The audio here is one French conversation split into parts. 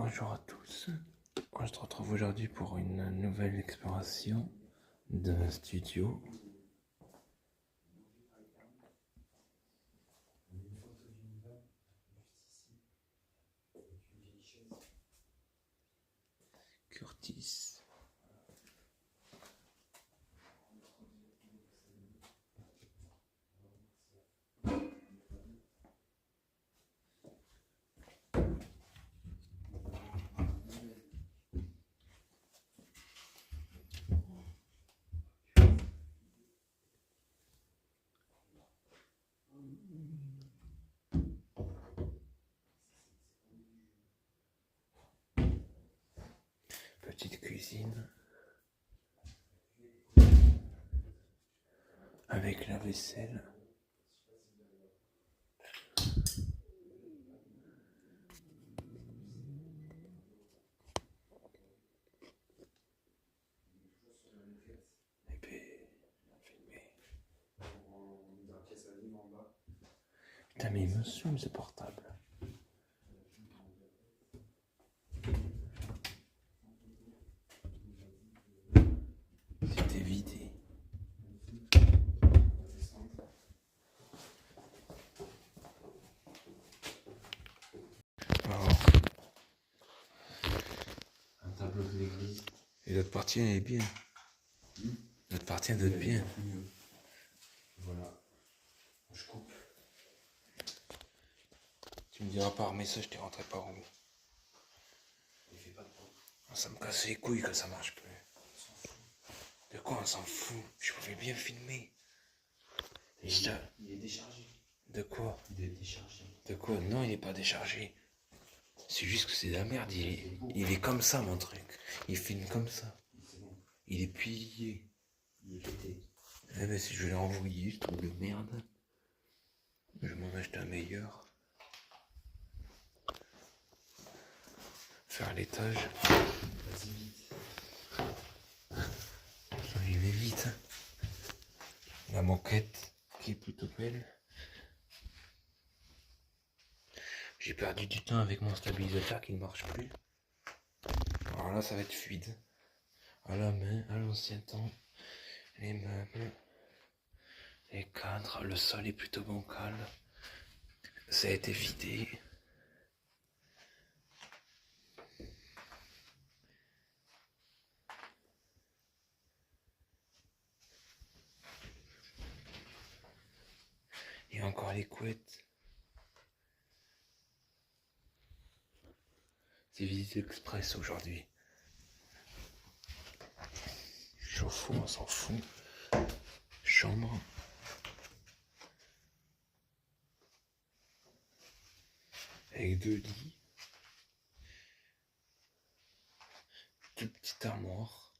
Bonjour à tous, moi je te retrouve aujourd'hui pour une nouvelle exploration d'un studio. Curtis. Petite cuisine avec la vaisselle. Et puis, filmer. Putain, mais il me saoule ce portable. C'était vidé. Alors, Un tableau de l'église. et l'autre partie elle est bien. L'autre partie elle doit être bien. Voilà. Je coupe. Tu me diras par message, t'es rentré par où? Il fait pas de bruit. Ça me casse les couilles que ça marche plus. De quoi on s'en fout? Je pouvais bien filmer. Il est déchargé. De quoi? Il est déchargé. De quoi? Non, il est pas déchargé. C'est juste que c'est de la merde. Il est comme ça, mon truc. Il filme comme ça. C'est bon. Il est plié. Il est pété. Eh ben, si je l'ai envoyé, je trouve de merde. Je vais m'en acheter un meilleur. Faire l'étage. Vas-y vite. Il va vite. La moquette qui est plutôt belle. J'ai perdu du temps avec mon stabilisateur qui ne marche plus. Alors là, ça va être fluide. À la main, à l'ancien temps. Les meubles. Les cadres. Le sol est plutôt bancal. Ça a été vidé. Et encore les couettes. C'est visite express aujourd'hui. Chauffe-eau, on s'en fout. Chambre. Avec 2 lits. Toute petite armoire.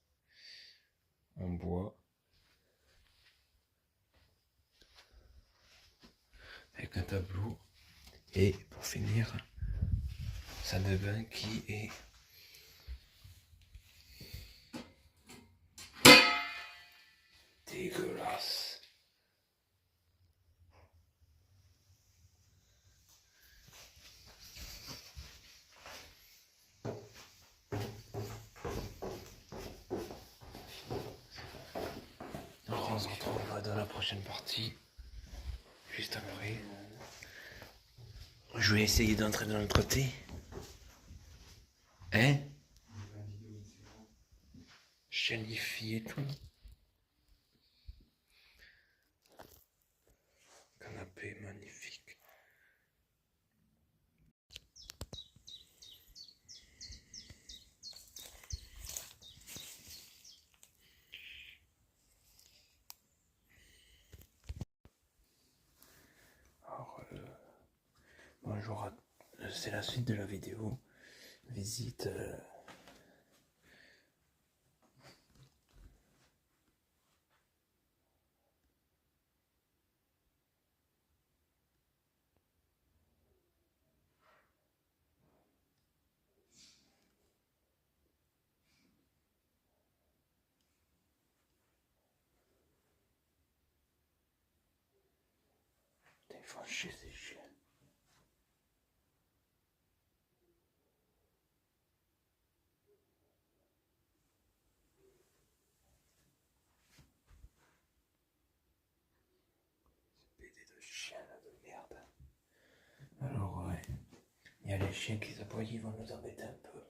En bois. Avec un tableau. Et pour finir, salle de bain qui est dégueulasse. Alors on se retrouve dans la prochaine partie. Juste après. Je vais essayer d'entrer de l'autre côté. Hein? Chalifie et tout. Canapé magnifique. Alors, bonjour, c'est la suite de la vidéo. Visite. Des fois chez ces chiens. chien là de merde. Alors ouais, il y a les chiens qui s'aboient, ils vont nous embêter un peu.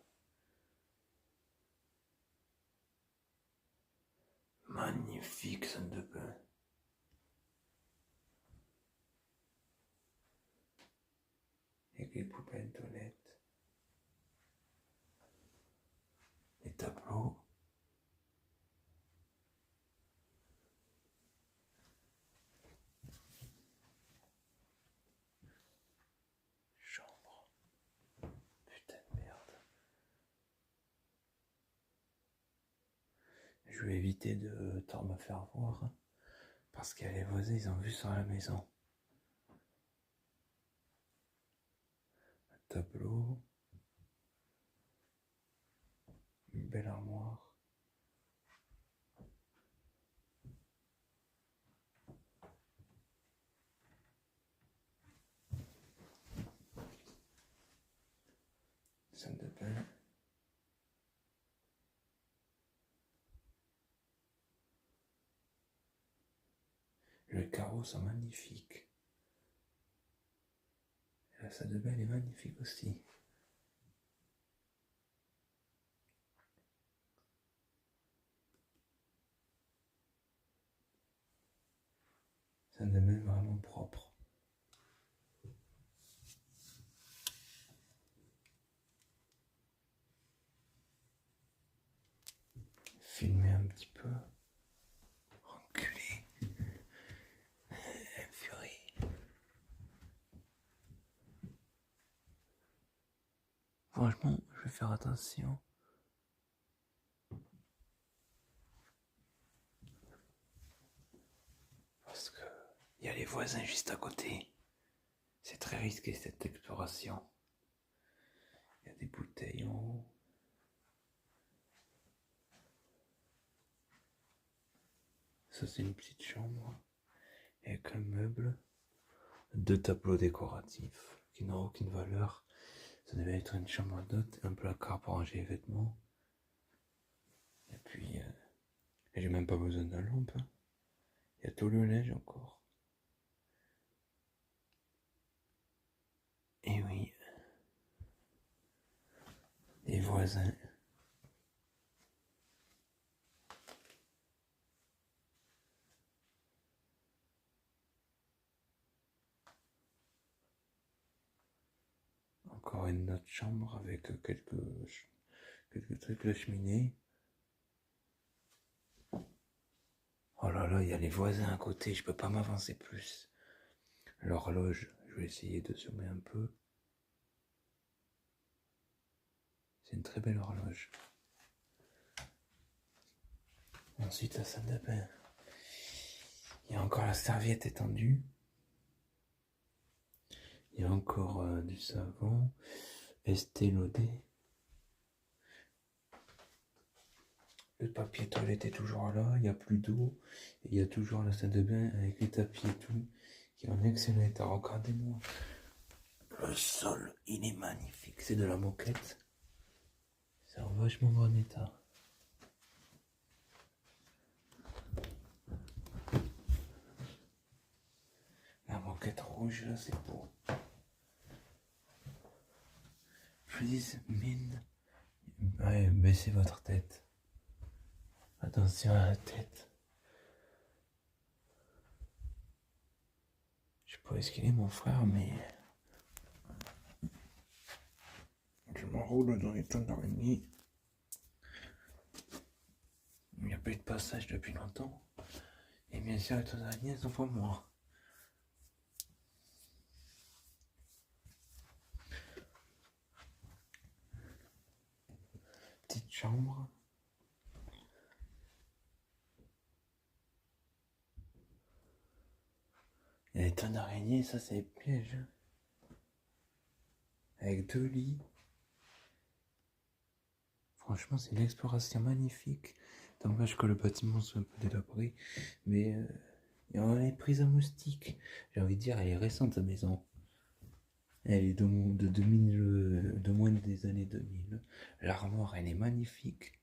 Magnifique salle de bain. Avec les poubelles toilettes. Les tableaux. Chambre. Putain de merde. Je vais éviter de trop me faire voir. Hein, parce qu'il y a les voisins, ils ont vu sur la maison. Un tableau. Une belle armoire. Salle de bain. Les carreaux sont magnifiques. Et la salle de bain est magnifique aussi. Salle de bain vraiment propre. Filmer un petit peu. Enculé. Furie. Franchement, je vais faire attention. Parce que il y a les voisins juste à côté. C'est très risqué cette exploration. Il y a des bouteilles en haut. Ça c'est une petite chambre. Avec un meuble. 2 tableaux décoratifs qui n'ont aucune valeur. Ça devait être une chambre d'hôte, un placard pour ranger les vêtements. Et puis, j'ai même pas besoin de lampe. Hein. Il y a tout le linge encore. Et oui, les voisins. Encore une autre chambre avec quelques trucs de cheminée. Oh là là, il y a les voisins à côté, je peux pas m'avancer plus. L'horloge, je vais essayer de zoomer un peu. C'est une très belle horloge. Ensuite, la salle de bain. Il y a encore la serviette étendue. Il y a encore du savon. Estée Lauder. Le papier toilette est toujours là. Il n'y a plus d'eau. Il y a toujours la salle de bain avec les tapis et tout. Qui est en excellent état. Regardez-moi. Le sol, il est magnifique. C'est de la moquette. C'est en vachement bon état. La moquette rouge, là, c'est beau. Please, mine. Ouais, baissez votre tête. Attention à la tête. Je sais pas où est-ce qu'il est, mon frère, mais... Je m'enroule dans les toits d'araignée. Il n'y a pas eu de passage depuis longtemps. Et bien sûr, les toits d'araignée sont pas moi. Petite chambre. Il y a les toits d'araignée, ça c'est piège. Avec 2 lits. Franchement, c'est une exploration magnifique. Dommage que le bâtiment soit un peu délabré. Mais il y a les prises à moustiques. J'ai envie de dire, elle est récente, sa maison. Elle est de moins des années 2000. L'armoire, elle est magnifique.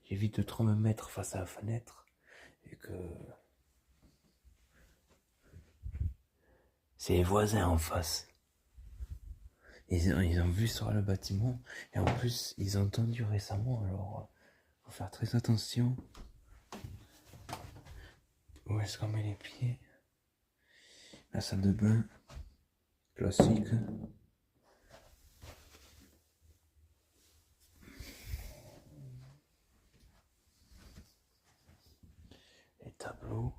J'évite de trop me mettre face à la fenêtre. Et que... C'est les voisins en face. Ils ont vu sur le bâtiment et en plus ils ont entendu récemment, alors faut faire très attention. Où est-ce qu'on met les pieds? La salle de bain, classique. Les tableaux.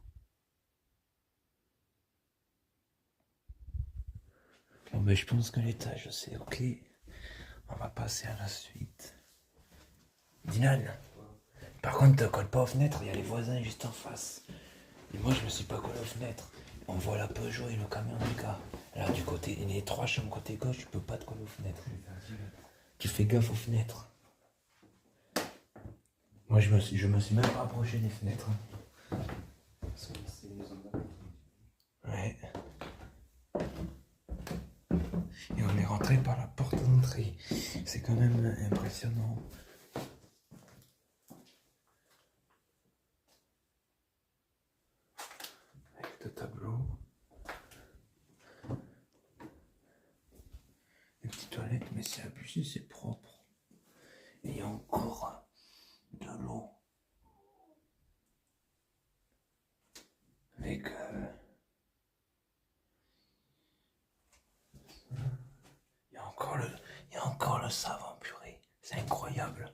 Bon ben je pense que l'étage c'est ok. On va passer à la suite. Dylan, par contre te colle pas aux fenêtres, il y a les voisins juste en face. Et moi je me suis pas collé aux fenêtres. On voit la Peugeot et le camion du gars. Là du côté, les 3 chambres côté gauche, tu peux pas te coller aux fenêtres. Tu fais gaffe aux fenêtres. Moi je me suis même pas approché des fenêtres. C'est une maison de Ouais. Et on est rentré par la porte d'entrée. C'est quand même impressionnant. Avec le tableau. Les petites toilettes, mais c'est abusé, c'est propre. Et il y a encore de l'eau. Avec il y a encore le savon purée. C'est incroyable.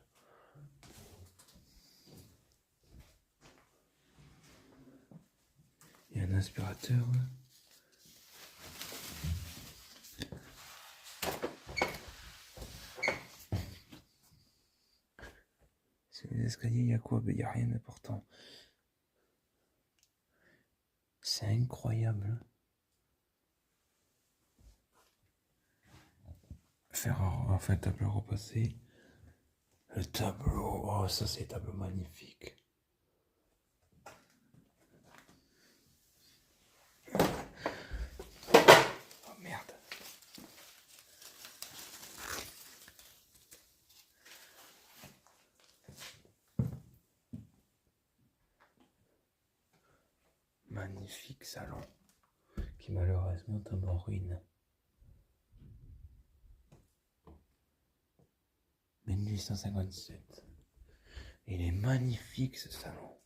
Il y a un aspirateur. Sur les escaliers, il y a quoi? Il n'y a rien d'important. C'est incroyable. Faire un tableau repassé. Le tableau, oh ça c'est un tableau magnifique. Oh merde. Magnifique salon qui malheureusement tombe en ruine. 1857. Il est magnifique ce salon.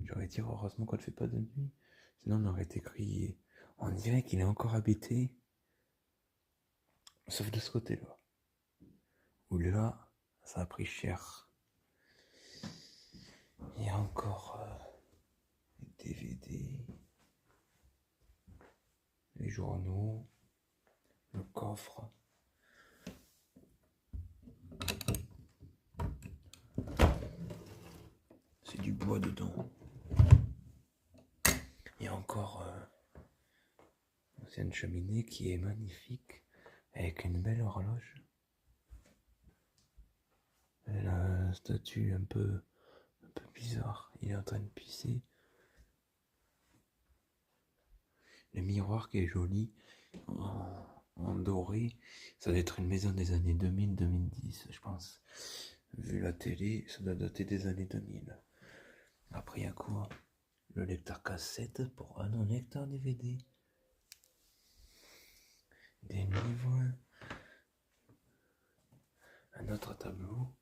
J'aurais dit heureusement qu'on ne fait pas de nuit. Sinon on aurait été grillé. On dirait qu'il est encore habité. Sauf de ce côté-là. Où là, ça a pris cher. Il y a encore les DVD, les journaux, le coffre. C'est du bois dedans. Il y a encore une cheminée qui est magnifique avec une belle horloge. La statue un peu bizarre. Il est en train de pisser. Le miroir qui est joli en doré. Ça doit être une maison des années 2000-2010, je pense. Vu la télé, ça doit dater des années 2000. Après, il y a quoi? Le lecteur cassette pour un lecteur DVD. Des livres. Un autre tableau.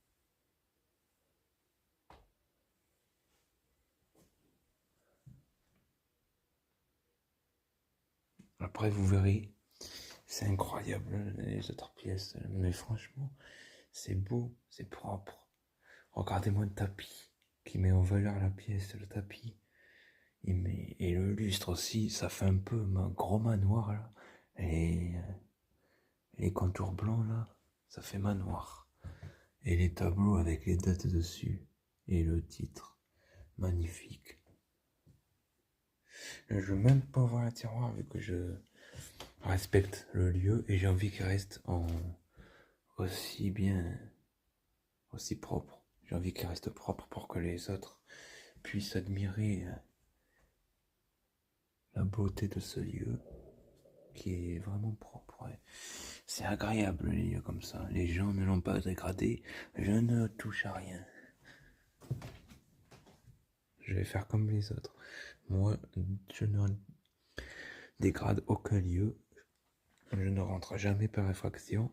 Après, vous verrez, c'est incroyable les autres pièces. Mais franchement, c'est beau, c'est propre. Regardez-moi le tapis qui met en valeur la pièce, le tapis. Et le lustre aussi, ça fait un peu un gros manoir là. Et les contours blancs là, ça fait manoir. Et les tableaux avec les dates dessus. Et le titre. Magnifique. Je veux même pas voir un tiroir vu que je respecte le lieu et j'ai envie qu'il reste aussi bien, aussi propre. J'ai envie qu'il reste propre pour que les autres puissent admirer la beauté de ce lieu qui est vraiment propre. Ouais. C'est agréable les lieux comme ça. Les gens ne l'ont pas dégradé. Je ne touche à rien. Je vais faire comme les autres. Moi, je ne dégrade aucun lieu. Je ne rentre jamais par effraction.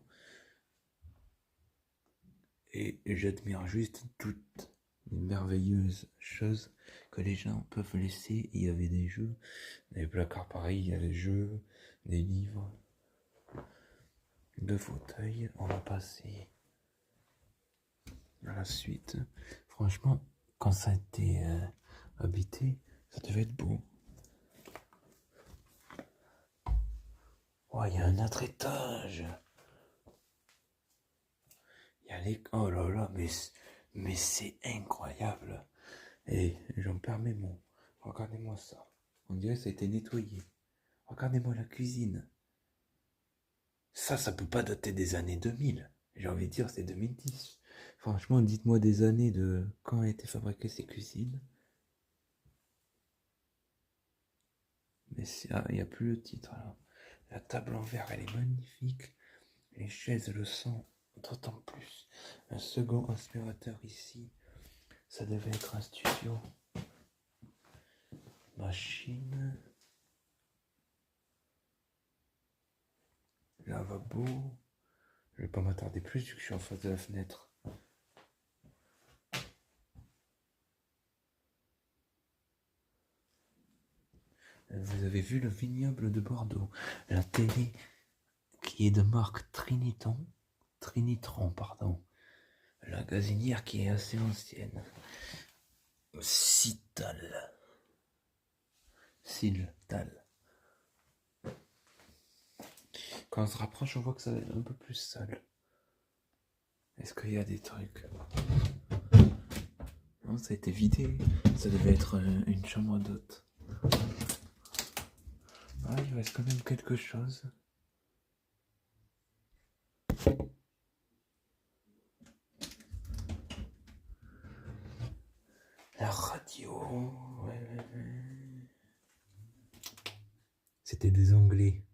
Et j'admire juste toutes les merveilleuses choses que les gens peuvent laisser. Il y avait des jeux, des placards pareils, il y a des jeux, des livres, deux fauteuils. On va passer à la suite. Franchement, quand ça a été habité, ça devait être beau. Oh, il y a un autre étage. Il y a les... Oh là là, mais c'est incroyable. Et j'en perds mes mots. Regardez-moi ça. On dirait que ça a été nettoyé. Regardez-moi la cuisine. Ça peut pas dater des années 2000. J'ai envie de dire c'est 2010. Franchement, dites-moi des années de quand a été fabriquée ces cuisines. Mais il n'y a plus le titre là. La table en verre, elle est magnifique. Les chaises le sont d'autant plus. Un second aspirateur ici. Ça devait être un studio. Machine. Lavabo. Je vais pas m'attarder plus vu que je suis en face de la fenêtre. Vous avez vu le vignoble de Bordeaux. La télé qui est de marque Trinitron, pardon. La gazinière qui est assez ancienne. Cital. Quand on se rapproche, on voit que ça va être un peu plus sale. Est-ce qu'il y a des trucs? Non, ça a été vidé. Ça devait être une chambre d'hôte. Ah, il reste quand même quelque chose. La radio. Ouais. C'était des Anglais,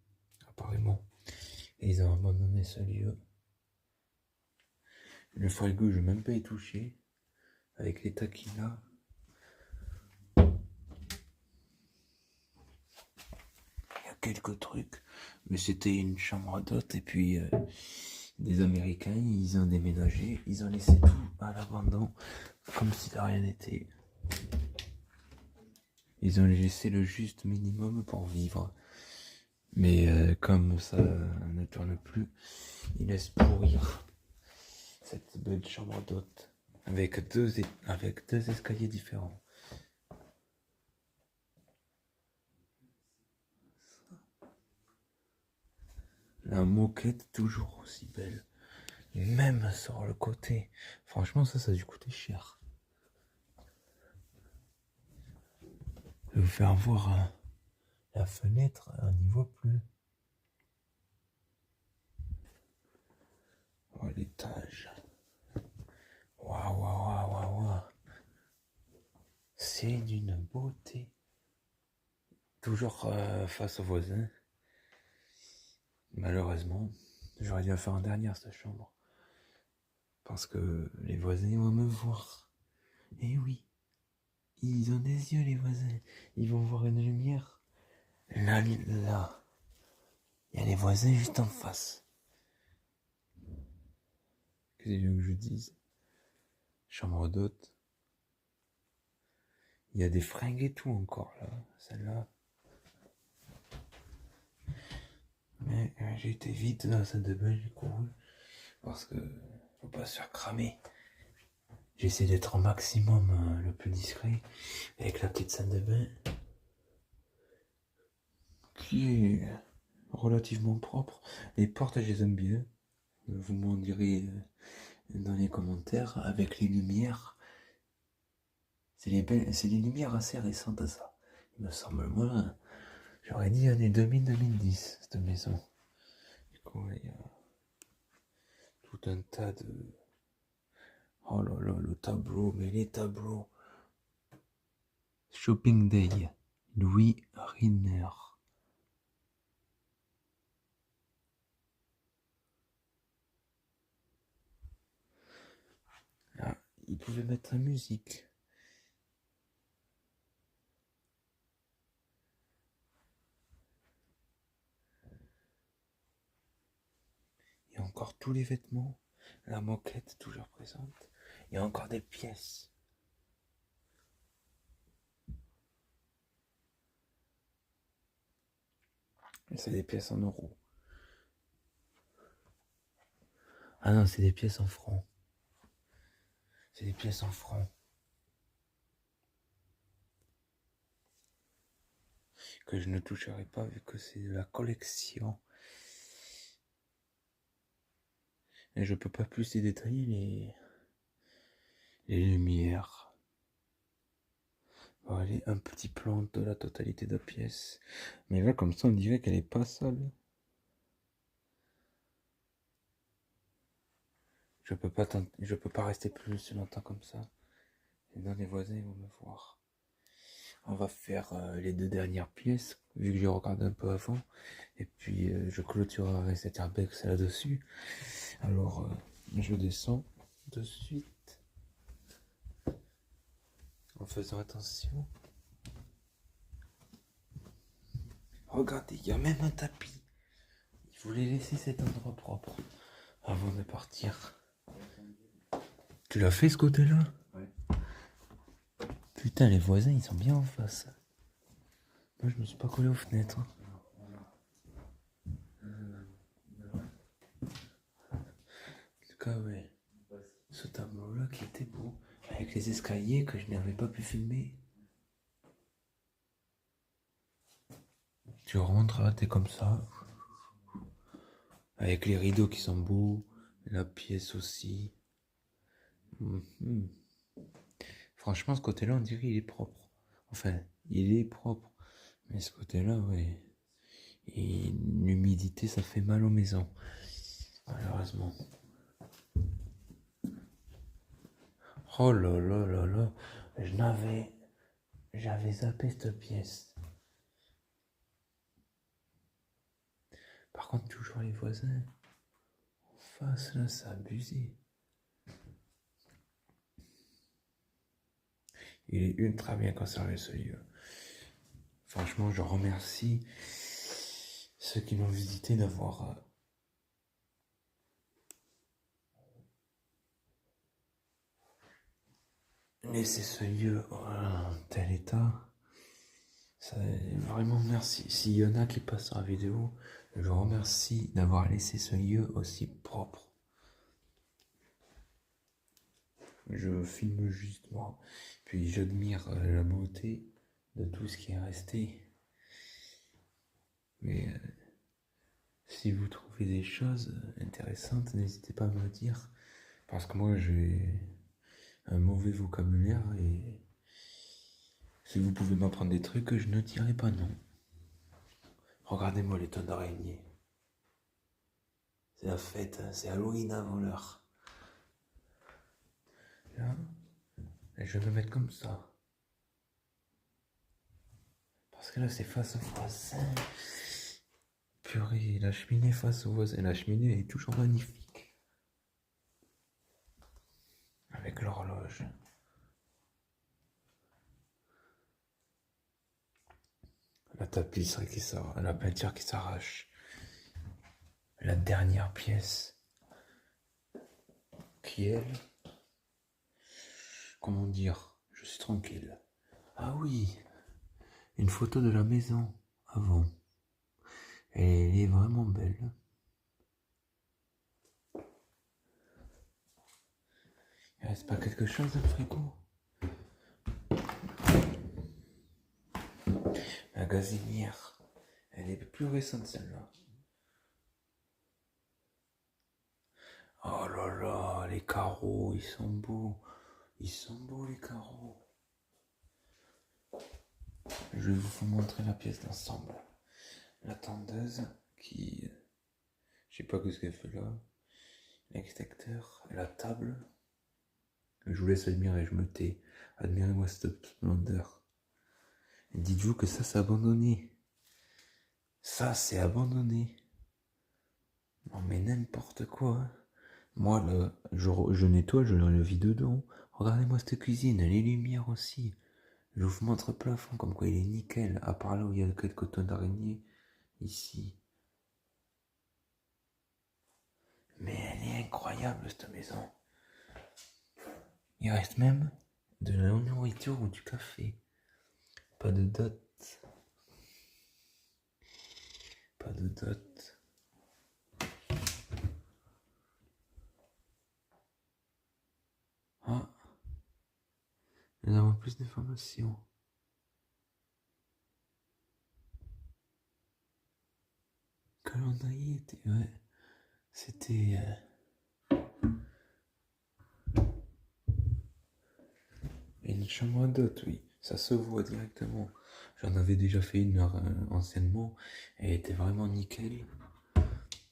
apparemment. Et ils ont abandonné ce lieu. Le frigo, je n'ai même pas y touché. Avec l'état qu'il a. Il y a quelques trucs. Mais c'était une chambre d'hôte. Et puis, des Américains, ils ont déménagé. Ils ont laissé tout à l'abandon. Comme si de rien n'était. Ils ont laissé le juste minimum pour vivre. Mais comme ça ne tourne plus, ils laissent pourrir cette belle chambre d'hôte avec deux escaliers différents. La moquette toujours aussi belle, même sur le côté. Franchement, ça a dû coûter cher. Je vais vous faire voir la fenêtre, on n'y voit plus. Oh, l'étage. Waouh. C'est d'une beauté. Toujours face aux voisins. Malheureusement, j'aurais dû la faire en dernière cette chambre. Parce que les voisins vont me voir. Et oui, ils ont des yeux les voisins. Ils vont voir une lumière. Là, il y a les voisins juste en face. Qu'est-ce que je dise? Chambre d'hôte. Il y a des fringues et tout encore là. Celle-là. Mais j'ai été vite dans la salle de bain, j'ai couru. Parce que faut pas se faire cramer. J'essaie d'être au maximum le plus discret avec la petite salle de bain qui est relativement propre. Les portes, je les aime bien. Vous m'en direz dans les commentaires. Avec les lumières, c'est les lumières assez récentes ça. Il me semble, moi, j'aurais dit année 2000-2010 cette maison. Du coup, il y a tout un tas de... Oh là là, le tableau, mais les tableaux. Shopping Day, Louis Riner. Ah, il pouvait mettre la musique. encore tous les vêtements, la moquette toujours présente. Il y a encore des pièces. Et c'est des pièces en euros. Ah non, c'est des pièces en francs. C'est des pièces en francs. Que je ne toucherai pas vu que c'est de la collection. Et je peux pas plus y détailler les lumières. Voilà, un petit plan de la totalité de la pièce. Mais là, comme ça, on dirait qu'elle est pas sale. Je peux pas rester plus longtemps comme ça. Sinon, les voisins ils vont me voir. On va faire les 2 dernières pièces, vu que j'ai regardé un peu avant. Et puis, je clôturerai cet urbex là-dessus. Alors, je descends de suite. En faisant attention. Regardez, il y a même un tapis. Il voulait laisser cet endroit propre avant de partir. Tu l'as fait ce côté-là? Ouais. Putain, les voisins, ils sont bien en face. Moi, je me suis pas collé aux fenêtres. En tout cas, ouais. Ce tableau-là qui était beau. Avec les escaliers que je n'avais pas pu filmer. Tu rentres, t'es comme ça. Avec les rideaux qui sont beaux. La pièce aussi. Franchement, ce côté-là, on dirait qu'il est propre. Enfin, il est propre. Mais ce côté-là, ouais. Et l'humidité, ça fait mal aux maisons. Malheureusement. Oh là là là là. J'avais zappé cette pièce. Par contre, toujours les voisins. En face, là, c'est abusé. Il est ultra bien conservé, ce lieu. Franchement, je remercie ceux qui l'ont visité d'avoir laissé ce lieu en tel état. Ça, vraiment merci. S'il y en a qui passent sur la vidéo, je vous remercie d'avoir laissé ce lieu aussi propre. Je filme juste moi. Puis j'admire la beauté de tout ce qui est resté. Mais si vous trouvez des choses intéressantes, n'hésitez pas à me le dire. Parce que moi j'ai un mauvais vocabulaire et si vous pouvez m'apprendre des trucs, je ne dirai pas non. Regardez-moi les tonnes d'araignées. C'est la fête, hein, c'est Halloween avant l'heure. Là, je vais me mettre comme ça. Parce que là, c'est face au voisin. Purée, la cheminée face au voisin. La cheminée est toujours magnifique. Avec l'horloge. La tapisserie qui sort, la peinture qui s'arrache. La dernière pièce. Qui est elle? Comment dire? Je suis tranquille. Ah oui, une photo de la maison avant. Elle est vraiment belle. Il reste pas quelque chose dans le frigo? La gazinière. Elle est plus récente celle-là. Oh là là, les carreaux, ils sont beaux. Ils sont beaux les carreaux. Je vais vous montrer la pièce d'ensemble. La tondeuse qui... Je sais pas ce qu'elle fait là. L'extincteur, la table. Je vous laisse admirer, je me tais. Admirez-moi cette splendeur. Dites-vous que ça c'est abandonné. Ça c'est abandonné. Non mais n'importe quoi. Moi là, je nettoie, je le vis dedans. Regardez-moi cette cuisine, les lumières aussi. Je vous montre le plafond comme quoi il est nickel. À part là où il y a quelques tonnes d'araignées. Ici. Mais elle est incroyable, cette maison. Il reste même de la nourriture ou du café. Pas de dot. Pas de dot. Ah. Nous avons plus d'informations. Calendrier était... Ouais. C'était... Une chambre d'hôte, oui. Ça se voit directement. J'en avais déjà fait une anciennement. Elle était vraiment nickel.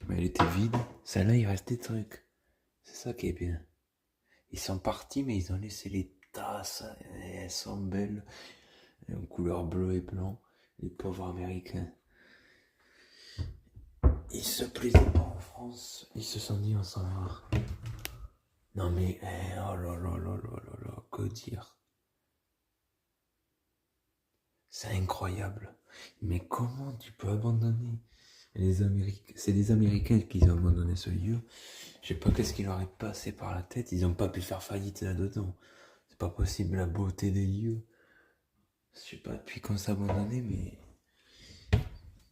Mais elle était vide. Celle-là, il reste des trucs. C'est ça qui est bien. Ils sont partis, mais ils ont laissé les tasses. Elles sont belles. En couleur bleu et blanc. Les pauvres Américains. Ils se plaisaient pas en France. Ils se sont dit, on s'en va. Non mais, oh là là là là là là, que dire? C'est incroyable. Mais comment tu peux abandonner les Américains? C'est des Américains qui ont abandonné ce lieu. Je sais pas qu'est-ce qui leur est passé par la tête. Ils ont pas pu faire faillite là-dedans. C'est pas possible, la beauté des lieux. Je sais pas depuis quand c'est abandonné, mais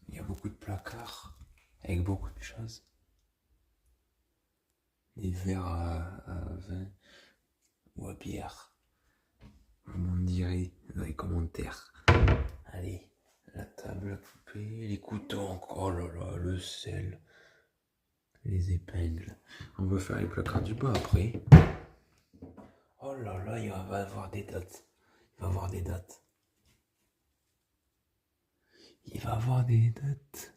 il y a beaucoup de placards avec beaucoup de choses. Des verres à vin ou à bière. Vous m'en direz dans les commentaires. Allez, la table à couper, les couteaux encore, oh là là, le sel, les épingles. On va faire les placards du bas après. Oh là là, il va avoir des dates. Il va avoir des dates. Il va avoir des dates.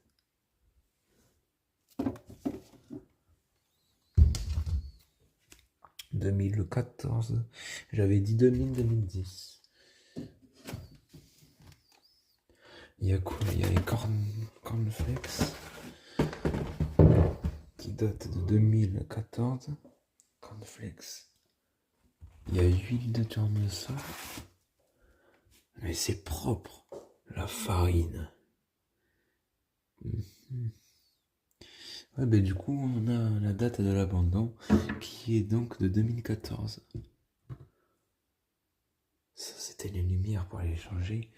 « 2014. J'avais dit 2010. Il y a quoi? Il y a les cornflakes qui datent de 2014. Cornflakes. Il y a huile de tournesol. Mais c'est propre. La farine. Ouais, ben du coup, on a la date de l'abandon qui est donc de 2014. Ça, c'était les lumières pour aller changer.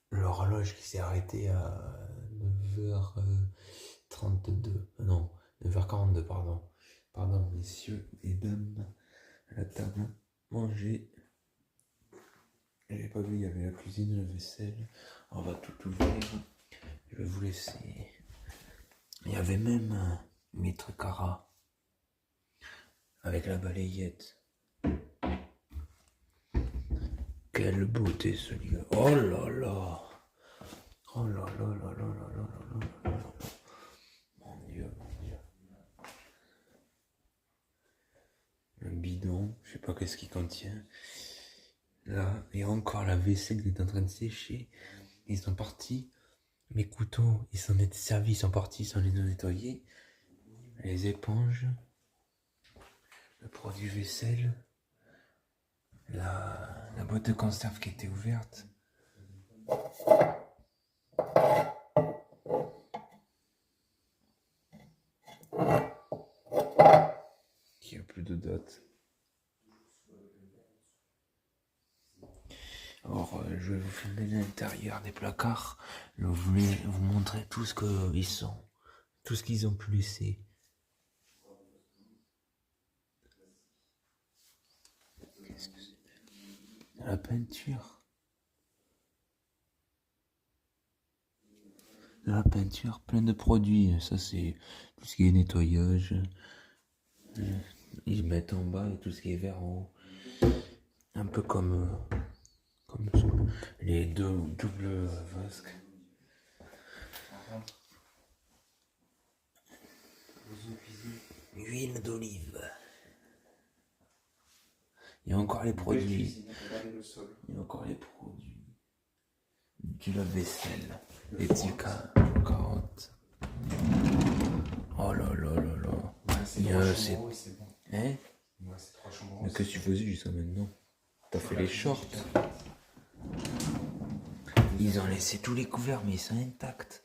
L'horloge qui s'est arrêtée à 9h32. Non, 9h42, pardon. Pardon, messieurs et dames, à la table, manger. J'avais pas vu, il y avait la cuisine, la vaisselle. On va tout ouvrir. Je vais vous laisser. Il y avait même mes trucs à rats. Avec la balayette. Quelle beauté ce lieu. Oh là là. Oh là là là là là là là là là. Mon Dieu, mon Dieu. Un bidon, je sais pas qu'est-ce qu'il contient. Là, il y a encore la vaisselle qui est en train de sécher. Ils sont partis. Mes couteaux, ils s'en étaient servis, ils sont partis sans les nettoyer. Les éponges. Le produit vaisselle. La boîte de conserve qui était ouverte. Qui a plus de date. Alors, je vais vous filmer l'intérieur des placards. Je voulais vous montrer tout ce qu'ils sont. Tout ce qu'ils ont pu laisser. Qu'est-ce que c'est? La peinture. De la peinture, plein de produits. Ça, c'est tout ce qui est nettoyage. Ils mettent en bas et tout ce qui est vert en haut. Un peu comme ça. Les deux doubles vasques. Huile d'olive. Il y a encore les produits. Il y a encore les produits. Du lave-vaisselle. Les petits carottes. Oh là là là là. C'est bon. Hein? Ouais, c'est 3 chambres. Mais qu'est-ce que tu faisais jusqu'à maintenant? T'as fait les shorts. Ils ont laissé tous les couverts, mais ils sont intacts.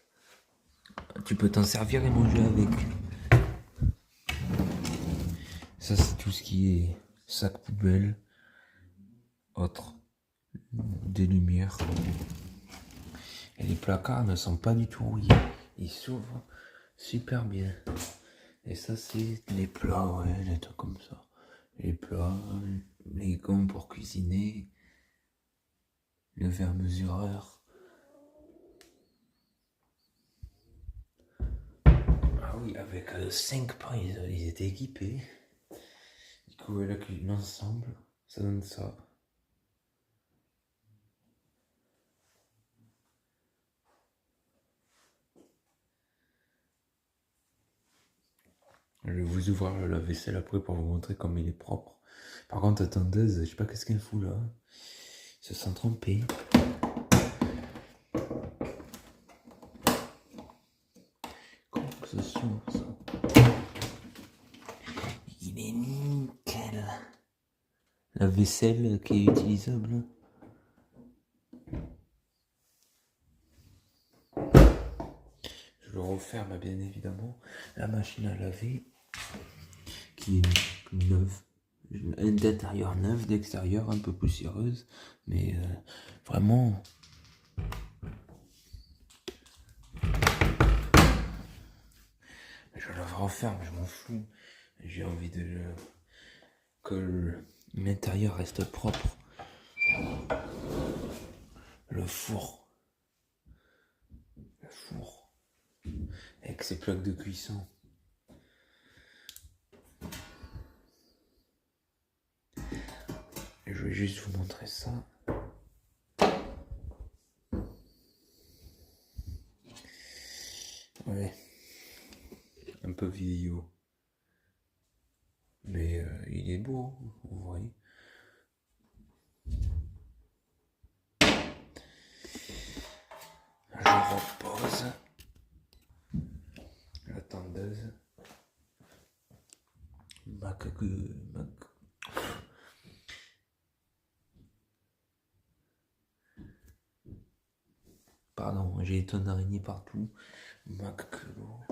tu peux t'en servir et manger avec. Ça, c'est tout ce qui est sac poubelle, autre, des lumières. Et les placards ne sont pas du tout rouillés. Ils s'ouvrent super bien. Et ça, c'est les plats, ouais, des trucs comme ça. Les plats, les gants pour cuisiner, le verre mesureur. Ah oui, avec 5 pains, ils étaient équipés. Du coup, l'ensemble, ça donne ça. Je vais vous ouvrir le lave-vaisselle après pour vous montrer comme il est propre. Par contre, la tondeuse, je sais pas qu'est-ce qu'elle fout là. Ils se sont trompés. Comment que ça s'ouvre ça? Il est nickel. La vaisselle qui est utilisable. Je le referme bien évidemment. La machine à laver qui est neuve. D'intérieur neuve, d'extérieur un peu poussiéreuse. Mais vraiment... Je la referme, je m'en fous. J'ai envie que l'intérieur reste propre. Le four. Avec ses plaques de cuisson. Je vais juste vous montrer ça. Ouais. Un peu vieillot. Mais il est beau, vous voyez. Je repose la tondeuse. Pardon, j'ai des tonnes d'araignées partout. Macculoche.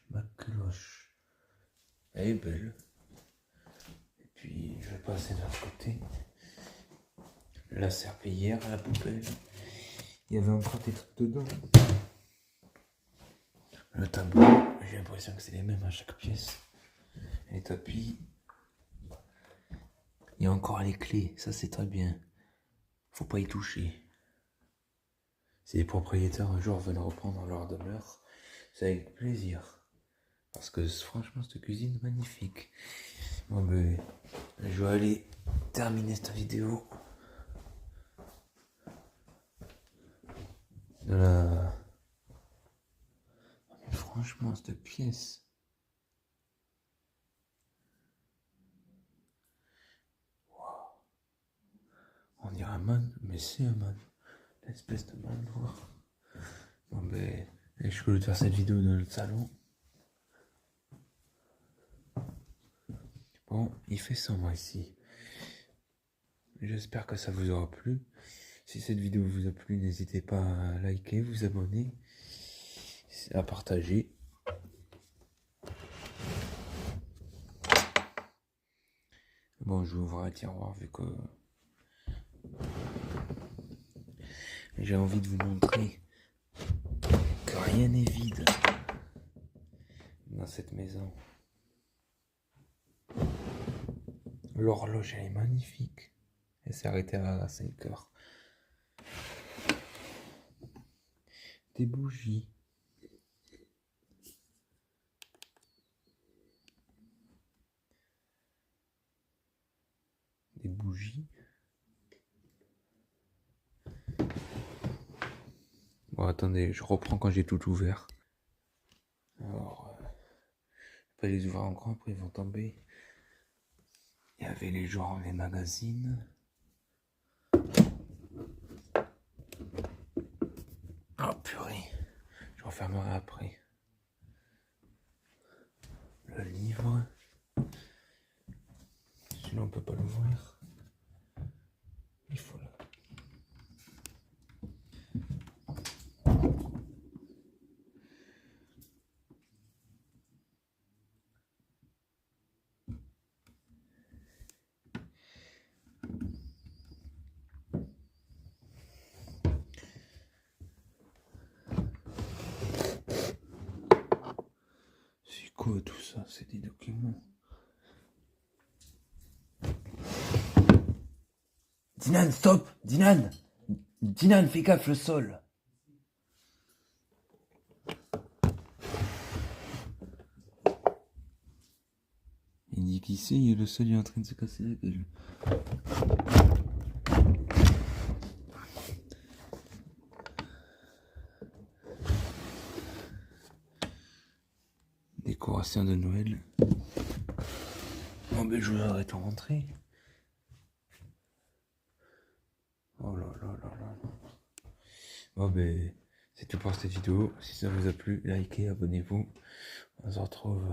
Macculoche. Elle est belle. Et puis, je vais passer de l'autre côté. La serpillière à la poubelle. Il y avait encore des trucs dedans. Le tableau, j'ai l'impression que c'est les mêmes à chaque pièce. Les tapis. Il y a encore les clés, ça c'est très bien. Faut pas y toucher. Si les propriétaires un jour veulent reprendre leur demeure, c'est avec plaisir. Parce que franchement, cette cuisine est magnifique. Bon ben, je vais aller terminer cette vidéo. Franchement, cette pièce. Wow. On dirait un man, mais c'est un man. L'espèce de man noir. Bon ben, je suis obligé de faire cette vidéo dans le salon. Bon, il fait sombre ici. J'espère que ça vous aura plu. Si cette vidéo vous a plu, n'hésitez pas à liker, vous abonner, à partager. Bon, je vais ouvrir un tiroir vu que j'ai envie de vous montrer que rien n'est vide dans cette maison. L'horloge, elle est magnifique. Elle s'est arrêtée à 5 heures. Des bougies. Des bougies. Bon, attendez, je reprends quand j'ai tout ouvert. Alors, je peux les ouvrir encore, après ils vont tomber. Il y avait les magazines. Oh purée, je refermerai après. Le livre. Celui-là on peut pas l'ouvrir. Il faut là. quoi tout ça? C'est des documents. Dinan, stop! Dinan! Dinan, fais gaffe, le sol! Il dit qu'ici, le sol est en train de se casser la gueule. Décoration de Noël. Oh ben je voudrais en rentrer. Oh là là là là. Bon ben c'est tout pour cette vidéo. Si ça vous a plu, likez, abonnez-vous. On se retrouve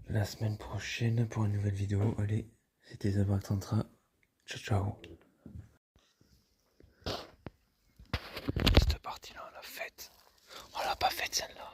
la semaine prochaine pour une nouvelle vidéo. Allez, c'était Zabrak Tantra. Ciao ciao. Cette partie là on l'a faite. On l'a pas faite celle-là.